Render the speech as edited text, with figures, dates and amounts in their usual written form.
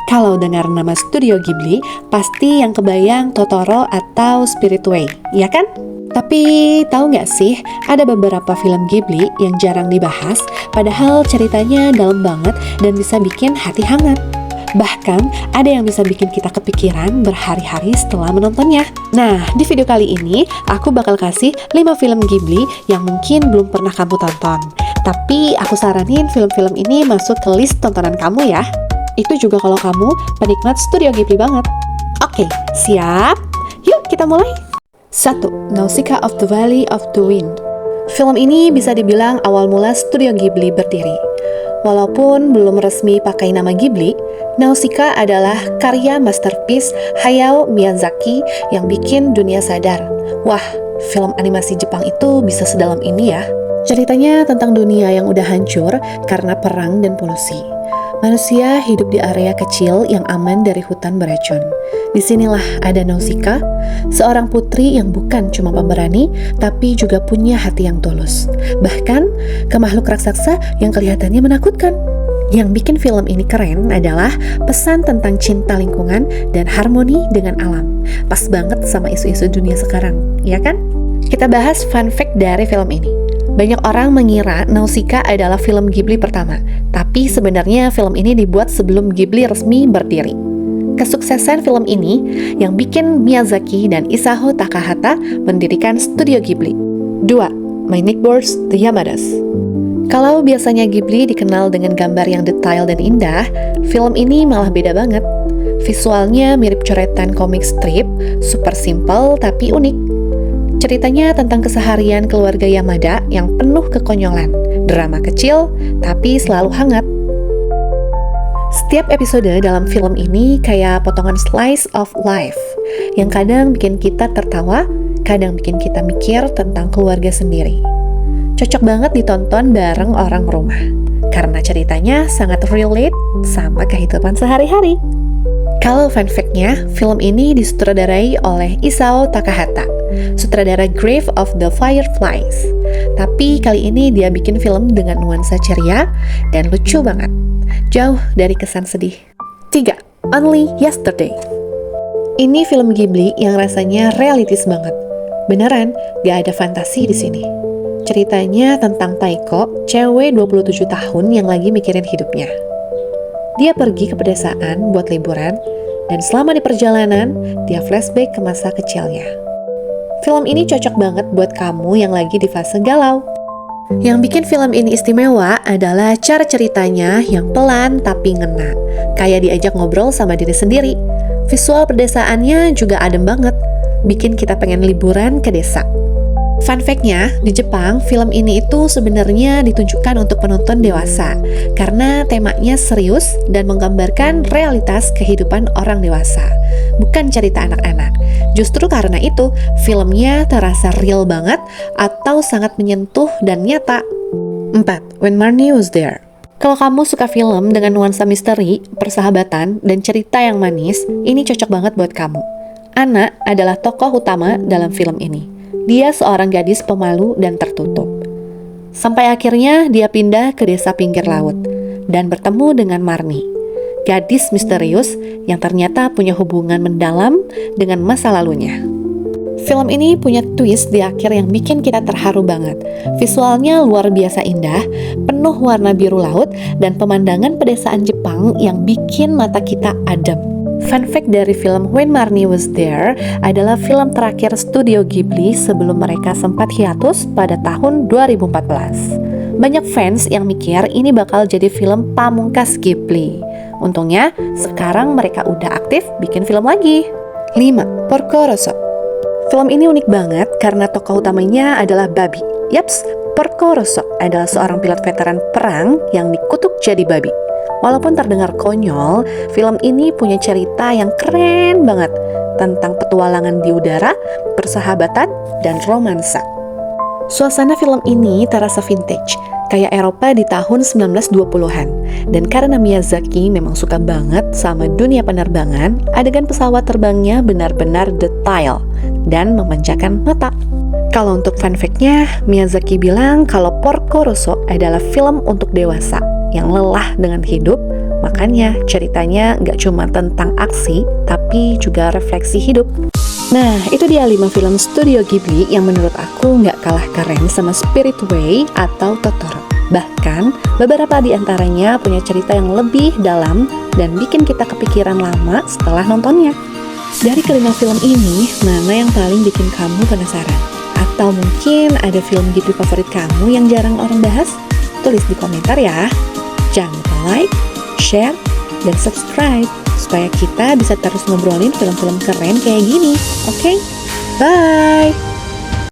Kalau dengar nama Studio Ghibli, pasti yang kebayang Totoro atau Spirit Way, ya kan? Tapi tahu nggak sih, ada beberapa film Ghibli yang jarang dibahas, padahal ceritanya dalam banget dan bisa bikin hati hangat. Bahkan, ada yang bisa bikin kita kepikiran berhari-hari setelah menontonnya. Nah, di video kali ini, aku bakal kasih 5 film Ghibli yang mungkin belum pernah kamu tonton. Tapi, aku saranin film-film ini masuk ke list tontonan kamu ya. Itu juga kalau kamu penikmat Studio Ghibli banget. Oke, siap? Yuk, kita mulai! 1. Nausicaa of the Valley of the Wind. Film ini bisa dibilang awal mula Studio Ghibli berdiri. Walaupun belum resmi pakai nama Ghibli, Nausicaa adalah karya masterpiece Hayao Miyazaki yang bikin dunia sadar. Wah, film animasi Jepang itu bisa sedalam ini ya. Ceritanya tentang dunia yang udah hancur karena perang dan polusi. Manusia hidup di area kecil yang aman dari hutan beracun. Disinilah ada Nausicaa, seorang putri yang bukan cuma pemberani, tapi juga punya hati yang tulus. Bahkan ke makhluk raksasa yang kelihatannya menakutkan. Yang bikin film ini keren adalah pesan tentang cinta lingkungan dan harmoni dengan alam. Pas banget sama isu-isu dunia sekarang, ya kan? Kita bahas fun fact dari film ini. Banyak orang mengira Nausicaa adalah film Ghibli pertama, tapi sebenarnya film ini dibuat sebelum Ghibli resmi berdiri. Kesuksesan film ini yang bikin Miyazaki dan Isao Takahata mendirikan Studio Ghibli. 2. My Neighbors the Yamadas. Kalau biasanya Ghibli dikenal dengan gambar yang detail dan indah, film ini malah beda banget. Visualnya mirip coretan komik strip, super simple tapi unik. Ceritanya tentang keseharian keluarga Yamada yang penuh kekonyolan, drama kecil tapi selalu hangat. Setiap episode dalam film ini kayak potongan slice of life, yang kadang bikin kita tertawa, kadang bikin kita mikir tentang keluarga sendiri. Cocok banget ditonton bareng orang rumah, karena ceritanya sangat relate sama kehidupan sehari-hari. Kalau fun fact-nya, film ini disutradarai oleh Isao Takahata, sutradara Grave of the Fireflies. Tapi kali ini dia bikin film dengan nuansa ceria dan lucu banget, jauh dari kesan sedih. 3. Only Yesterday. Ini film Ghibli yang rasanya realistis banget. Beneran, gak ada fantasi di sini. Ceritanya tentang Taiko, cewek 27 tahun yang lagi mikirin hidupnya. Dia pergi ke pedesaan buat liburan, dan selama di perjalanan, dia flashback ke masa kecilnya. Film ini cocok banget buat kamu yang lagi di fase galau. Yang bikin film ini istimewa adalah cara ceritanya yang pelan tapi ngena, kayak diajak ngobrol sama diri sendiri. Visual pedesaannya juga adem banget, bikin kita pengen liburan ke desa. Fun fact-nya, di Jepang, film ini itu sebenarnya ditunjukkan untuk penonton dewasa karena temanya serius dan menggambarkan realitas kehidupan orang dewasa, bukan cerita anak-anak. Justru karena itu, filmnya terasa real banget atau sangat menyentuh dan nyata. 4. When Marnie Was There. Kalau kamu suka film dengan nuansa misteri, persahabatan, dan cerita yang manis, ini cocok banget buat kamu. Anna adalah tokoh utama dalam film ini. Dia seorang gadis pemalu dan tertutup. Sampai akhirnya dia pindah ke desa pinggir laut dan bertemu dengan Marnie, gadis misterius yang ternyata punya hubungan mendalam dengan masa lalunya. Film ini punya twist di akhir yang bikin kita terharu banget. Visualnya luar biasa indah, penuh warna biru laut, dan pemandangan pedesaan Jepang yang bikin mata kita adem. Fun fact dari film When Marnie Was There adalah film terakhir Studio Ghibli sebelum mereka sempat hiatus pada tahun 2014. Banyak fans yang mikir ini bakal jadi film pamungkas Ghibli. Untungnya, sekarang mereka udah aktif bikin film lagi. 5. Porco Rosso. Film ini unik banget karena tokoh utamanya adalah babi. Yaps, Porco Rosso adalah seorang pilot veteran perang yang dikutuk jadi babi. Walaupun terdengar konyol, film ini punya cerita yang keren banget tentang petualangan di udara, persahabatan, dan romansa. Suasana film ini terasa vintage, kayak Eropa di tahun 1920-an. Dan karena Miyazaki memang suka banget sama dunia penerbangan, adegan pesawat terbangnya benar-benar detail dan memanjakan mata. Kalau untuk fun fact-nya, Miyazaki bilang kalau Porco Rosso adalah film untuk dewasa yang lelah dengan hidup, Makanya ceritanya nggak cuma tentang aksi, tapi juga refleksi hidup. Nah, itu dia 5 film Studio Ghibli yang menurut aku nggak kalah keren sama Spirit Way atau Totoro. Bahkan, beberapa di antaranya punya cerita yang lebih dalam dan bikin kita kepikiran lama setelah nontonnya. Dari kelima film ini, mana yang paling bikin kamu penasaran? Atau mungkin ada film Ghibli favorit kamu yang jarang orang bahas? Tulis di komentar ya. Jangan lupa like, share, dan subscribe supaya kita bisa terus ngobrolin film-film keren kayak gini. Oke? Bye!